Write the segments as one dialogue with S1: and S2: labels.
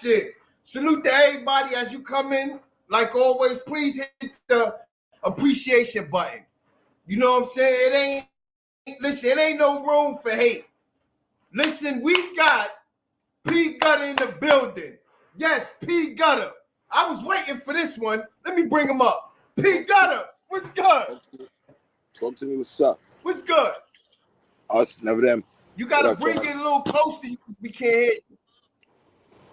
S1: shit. Salute to everybody as you come in. Like always, please hit the appreciation button. You know what I'm saying? It ain't no room for hate. Listen, we got P-gutta in the building. Yes, P-gutta. I was waiting for this one. Let me bring him up. P-gutta, what's good?
S2: Talk to me, what's up?
S1: What's good?
S2: Us, never them.
S1: You gotta bring it a little closer. We can't hear you.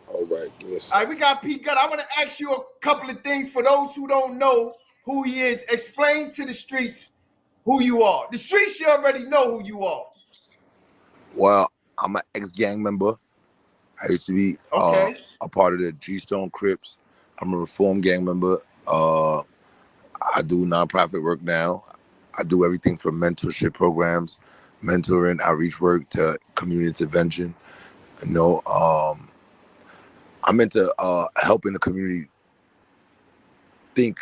S2: All right. Yes.
S1: All right, we got P-gutta. I'm gonna ask you a couple of things for those who don't know who he is. Explain to the streets who you are. The streets, you already know who you are.
S2: Well, I'm an ex-gang member. I used to be a part of the G-Stone Crips. I'm a reform gang member. I do nonprofit work now. I do everything from mentorship programs, mentoring, outreach work to community intervention. You know, I'm into helping the community think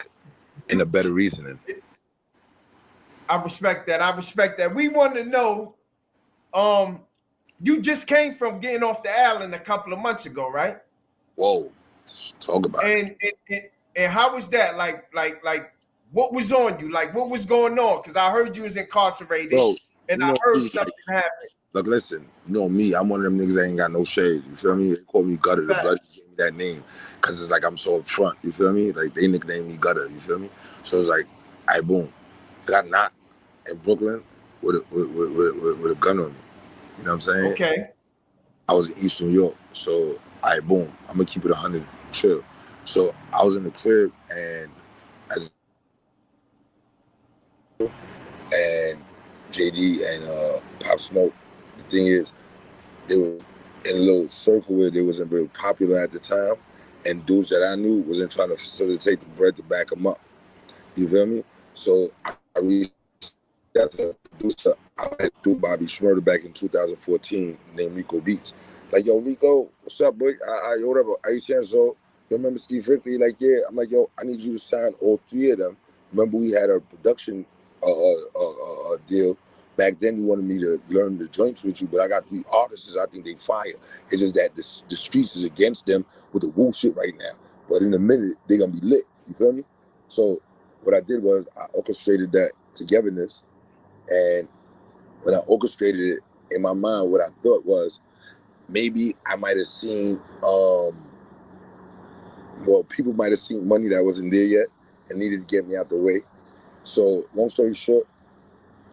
S2: in a better reasoning.
S1: I respect that. We want to know, you just came from getting off the island a couple of months ago, right?
S2: Whoa, talk about
S1: it. And how was that? Like, what was on you? Like, what was going on? Because I heard you was incarcerated,
S2: bro,
S1: and I heard something happened.
S2: Look, listen, you know me. I'm one of them niggas that ain't got no shade. You feel me? They call me Gutter. The blood gave me that name because it's like I'm so upfront. You feel me? Like they nicknamed me Gutter. You feel me? So it's like, I boom, got knocked in Brooklyn with a gun on me. You know what I'm saying?
S1: Okay.
S2: I was in East New York, so I boom. I'm gonna keep it 100 chill. So I was in the crib and JD and Pop Smoke. The thing is, they were in a little circle where they wasn't very popular at the time, and dudes that I knew wasn't trying to facilitate the bread to back them up. You feel me? So I reached out to a producer. I met dude Bobby Schmurder back in 2014 named Rico Beats. Like, yo, Rico, what's up, boy? Yo, whatever. I used to so you remember Steve Vickley? Like, yeah. I'm like, yo, I need you to sign all three of them. Remember we had a production deal. Back then, you wanted me to learn the joints with you, but I got 3 artists I think they fire. It's just that the streets is against them with the woo shit right now. But in a minute, they're going to be lit. You feel me? So what I did was I orchestrated that togetherness. And when I orchestrated it, in my mind, what I thought was maybe I might have seen, people might have seen money that wasn't there yet and needed to get me out the way. So long story short,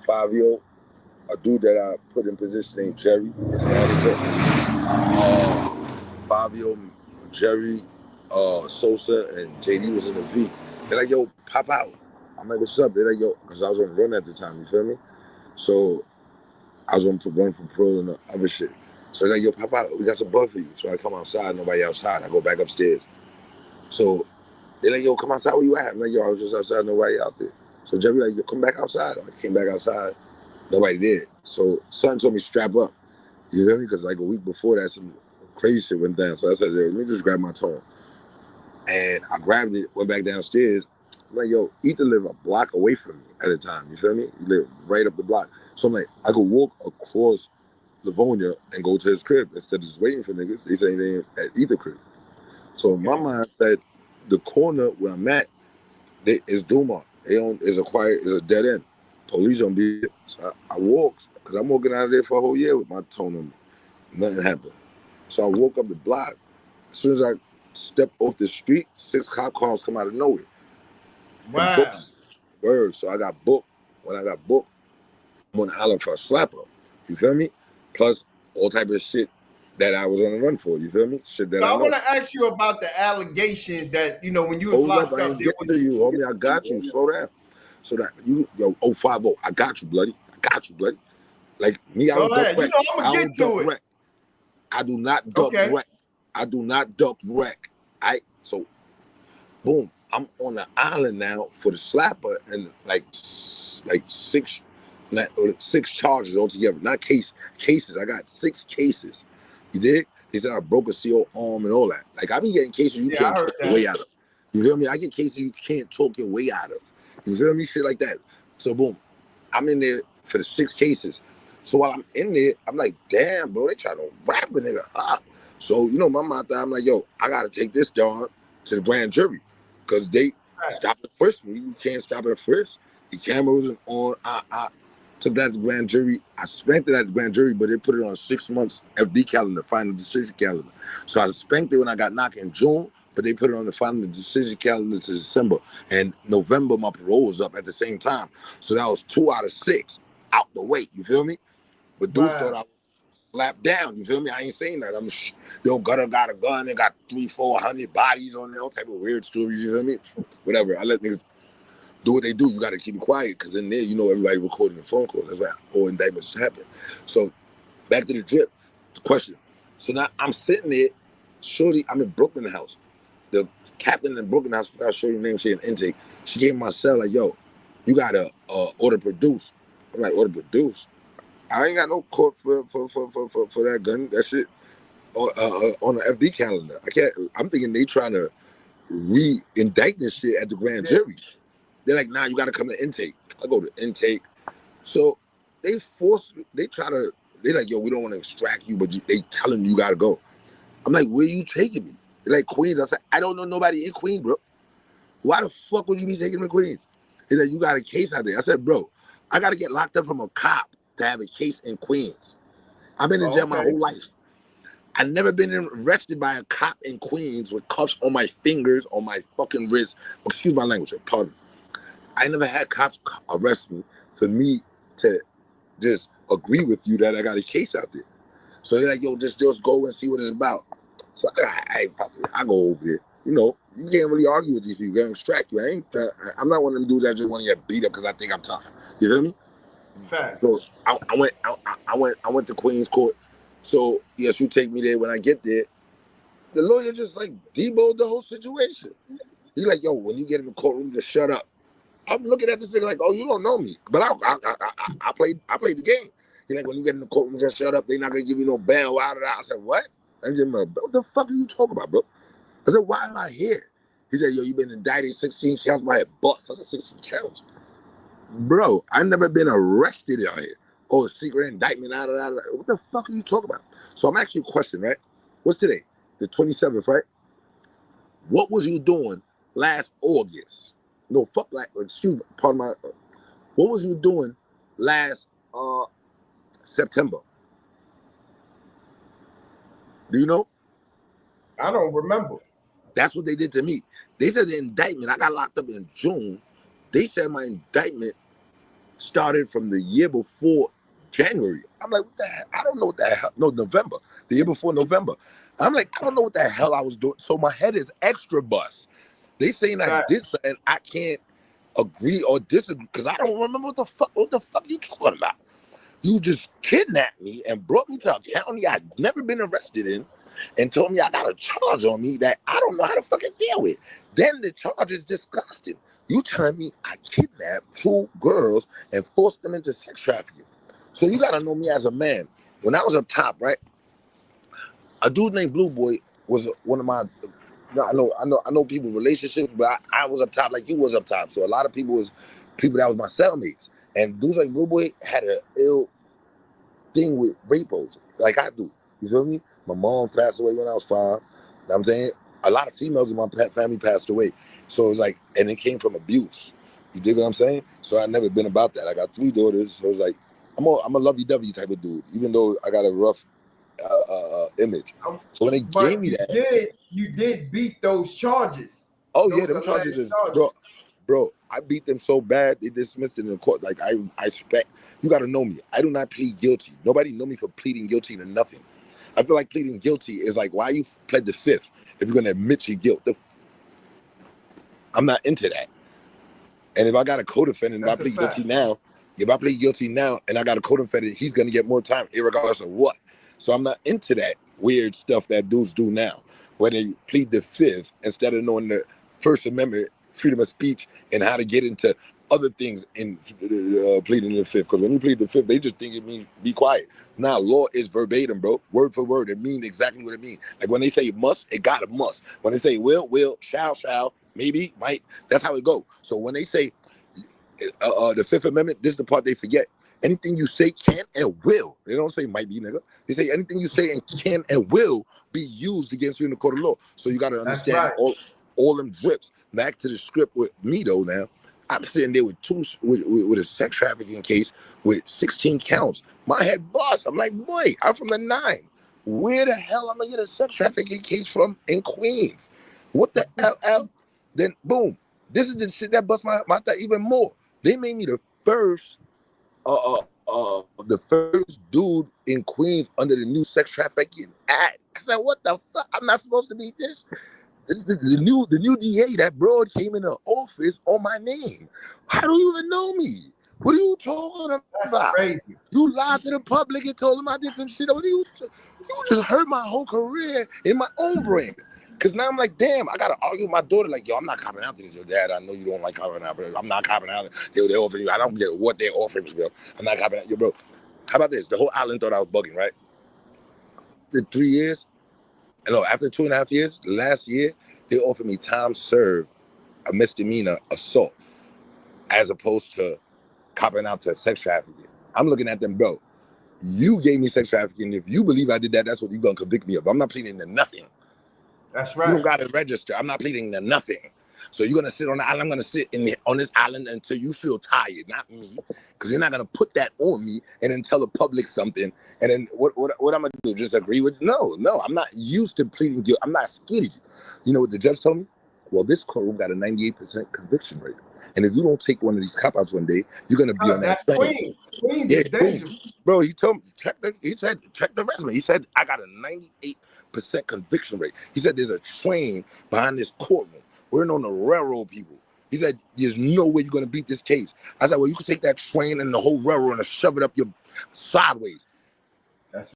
S2: Fabio, a dude that I put in position named Jerry, his manager. Fabio, Jerry, Sosa, and JD was in the V. They're like, yo, pop out. I'm like, what's up? They're like, yo, because I was on the run at the time, you feel me? So I was on run for parole and the other shit. So they're like, yo, pop out. We got some blood for you. So I come outside, nobody outside. I go back upstairs. So they're like, yo, come outside, where you at? I'm like, yo, I was just outside, nobody out there. So Jerry like, yo, come back outside. I came back outside. Nobody did. So son told me strap up. You feel me? Because like a week before that, some crazy shit went down. So I said, let me just grab my tone. And I grabbed it, went back downstairs. I'm like, yo, Ethan lived a block away from me at the time. You feel me? He lived right up the block. So I'm like, I could walk across Livonia and go to his crib instead of just waiting for niggas. They say they ain't at either crib. So my mind said, the corner where I'm at is Dumont. Is a dead end. Police don't be there. So I walked, because I'm walking out of there for a whole year with my tone on me. Nothing happened. So I woke up the block. As soon as I stepped off the street, 6 cop cars come out of nowhere.
S1: Wow.
S2: Word. So I got booked. When I got booked, I'm on the island for a slapper. You feel me? Plus all type of shit that I was on the run for. You feel me? Shit that
S1: I want to ask you about the allegations that, you know, when you was locked up.
S2: I ain't getting to you, homie. I got you. Slow down. So that you, yo, 050, I got you, bloody. I got you, bloody. Like me, I don't duck wreck.
S1: You know, I'm gonna get to it.
S2: I do not duck wreck. I do not duck wreck. So boom, I'm on the island now for the slapper and like 6 charges altogether. Not cases. I got 6 cases. You dig? He said I broke a CO arm and all that. Like I be getting cases you can't talk your way out of. You feel me? I get cases you can't talk your way out of. You feel me? Shit like that. So boom, I'm in there for the 6 cases. So while I'm in there, I'm like, damn, bro, they trying to wrap a nigga up. So, you know, my mother, I'm like, yo, I got to take this John to the grand jury because they stopped at first. You can't stop at first. The camera wasn't on. I took that to the grand jury. I spanked it at the grand jury, but they put it on a 6 months FD calendar, final decision calendar. So I spanked it when I got knocked in June, but they put it on the final decision calendar to December. And November, my parole was up at the same time. So that was 2 out of 6 out the way. You feel me? But dudes thought I was slapped down. You feel me? I ain't saying that. Yo, Gutter got a gun and got 300-400 bodies on there, all type of weird stories. You feel me? Whatever. I let niggas do what they do. You got to keep it quiet because in there, you know, everybody recording the phone calls. That's why all indictments happen. So back to the drip. The question. So now I'm sitting there. Shorty, I'm in Brooklyn house. The captain in Brooklyn house, forgot Shorty's name. She had intake. She gave me my cell like, yo, you got to order produce. I'm like, order produce? I ain't got no court for that gun. That shit on the FD calendar. I can't. I'm thinking they trying to re-indict this shit at the grand jury. They're like, nah, you got to come to intake. I go to intake. So they force me. They're like, yo, we don't want to extract you, but they telling you got to go. I'm like, where you taking me? They're like, Queens. I said, I don't know nobody in Queens, bro. Why the fuck would you be taking me to Queens? He said, you got a case out there. I said, bro, I got to get locked up from a cop to have a case in Queens. I've been in jail my whole life. I've never been arrested by a cop in Queens with cuffs on my fingers, on my fucking wrist. Excuse my language, pardon. I never had cops arrest me for me to just agree with you that I got a case out there. So they're like, yo, just go and see what it's about. So I go over there. You know, you can't really argue with these people. They're gonna extract you. I'm not one of them dudes that just want to get beat up because I think I'm tough. You feel me?
S1: Facts.
S2: So I went to Queens Court. So yes, you take me there. When I get there, the lawyer just like deboed the whole situation. He's like, yo, when you get in the courtroom, just shut up. I'm looking at this thing like, oh, you don't know me, but I played the game. He's like, when you get in the courtroom, just shut up. They're not gonna give you no bail. Out of that. I said, what? I give him a, what the fuck are you talking about, bro? I said, why am I here? He said, yo, you been indicted 16 counts by a bus. I said, 16 counts. Bro, I've never been arrested out here. Oh, secret indictment, out of that. What the fuck are you talking about? So I'm asking you a question, right? What's today? The 27th, right? What was you doing last August? No, fuck like, excuse me, pardon my, what was you doing last September? Do you know?
S1: I don't remember.
S2: That's what they did to me. They said the indictment, I got locked up in June. They said my indictment started from the year before January. I'm like, what the hell? I don't know what the hell. No, November. The year before November. I'm like, I don't know what the hell I was doing. So my head is extra bust. They saying I did something and I can't agree or disagree because I don't remember what the fuck you talking about. You just kidnapped me and brought me to a county I'd never been arrested in and told me I got a charge on me that I don't know how to fucking deal with. Then the charge is disgusting. You telling me I kidnapped 2 girls and forced them into sex trafficking. So you gotta know me as a man. When I was up top, right? A dude named Blue Boy was one of my. I know people relationships, but I was up top like you was up top. So a lot of people that was my cellmates, and dudes like Blue Boy had an ill thing with rapos, like I do. You feel me? My mom passed away when I was 5. You know what I'm saying? A lot of females in my family passed away. So it's like, and it came from abuse. You dig what I'm saying? So I've never been about that. I got 3 daughters. So it's like, I'm a lovey-dovey type of dude, even though I got a rough image. So when they gave me that.
S1: You did beat those charges.
S2: Oh, yeah, them charges is, bro, I beat them so bad, they dismissed it in the court. Like, I expect, you got to know me. I do not plead guilty. Nobody know me for pleading guilty to nothing. I feel like pleading guilty is like, why you pled the 5th if you're going to admit your guilt? I'm not into that. And if I got a co-defendant, if I plead guilty now and I got a co-defendant, he's going to get more time, regardless of what. So I'm not into that weird stuff that dudes do now, where they plead the 5th instead of knowing the First Amendment, freedom of speech, and how to get into other things in pleading the 5th. Because when you plead the 5th, they just think it means be quiet. Now, law is verbatim, bro, word for word. It means exactly what it means. Like when they say must, it got a must. When they say will, shall, maybe, might, that's how it goes. So when they say the 5th Amendment, this is the part they forget. anything you say can and will. They don't say might be, nigga. They say anything you say and can and will be used against you in the court of law. So you got to
S1: That's
S2: understand
S1: right.
S2: all them drips. Back to the script with me though. Now I'm sitting there with with a sex trafficking case with 16 counts. My head bust. I'm like, boy, I'm from the 9. Where the hell am I gonna get a sex trafficking case from in Queens? What the LL? Then boom. This is the shit that bust my thought even more. They made me the first dude in Queens under the new sex trafficking act. I said, what the fuck? I'm not supposed to be this. This is the new DA. That broad came in the office on my name. How do you even know me? What are you talking
S1: That's
S2: about?
S1: crazy.
S2: You lied to the public and told them I did some shit. What are you just hurt my whole career in my own brain. Cause now I'm like, damn, I gotta argue with my daughter, like, yo, I'm not copping out to this. Yo, dad, I know you don't like copping out, but I'm not copping out. Yo, they're offering you. I don't get what they're offering me, bro. I'm not copping out. Yo, bro, how about this? The whole island thought I was bugging, right? After 3 years, no, after 2.5 years, last year, they offered me time served, a misdemeanor assault, as opposed to copping out to sex trafficking. I'm looking at them, bro. You gave me sex trafficking. If you believe I did that, that's what you're gonna convict me of. I'm not pleading to nothing.
S1: That's
S2: You
S1: right.
S2: don't gotta register. I'm not pleading to nothing. So you're gonna sit on the island. I'm gonna sit on this island until you feel tired, not me, because you're not gonna put that on me and then tell the public something. And then what I'm gonna do? Just agree with? No. I'm not used to pleading guilty. I'm not scared of you. You know what the judge told me? Well, this courtroom got a 98% conviction rate, and if you don't take one of these cop outs one day, you're gonna be on that
S1: That's
S2: train.
S1: Queens. Queens
S2: Yeah,
S1: is dangerous.
S2: bro. He told me check the resume. He said I got a 98% conviction rate. He said there's a train behind this courtroom. We're on the railroad, people. He said there's no way you're gonna beat this case. I said, well, you can take that train and the whole railroad and shove it up your sideways.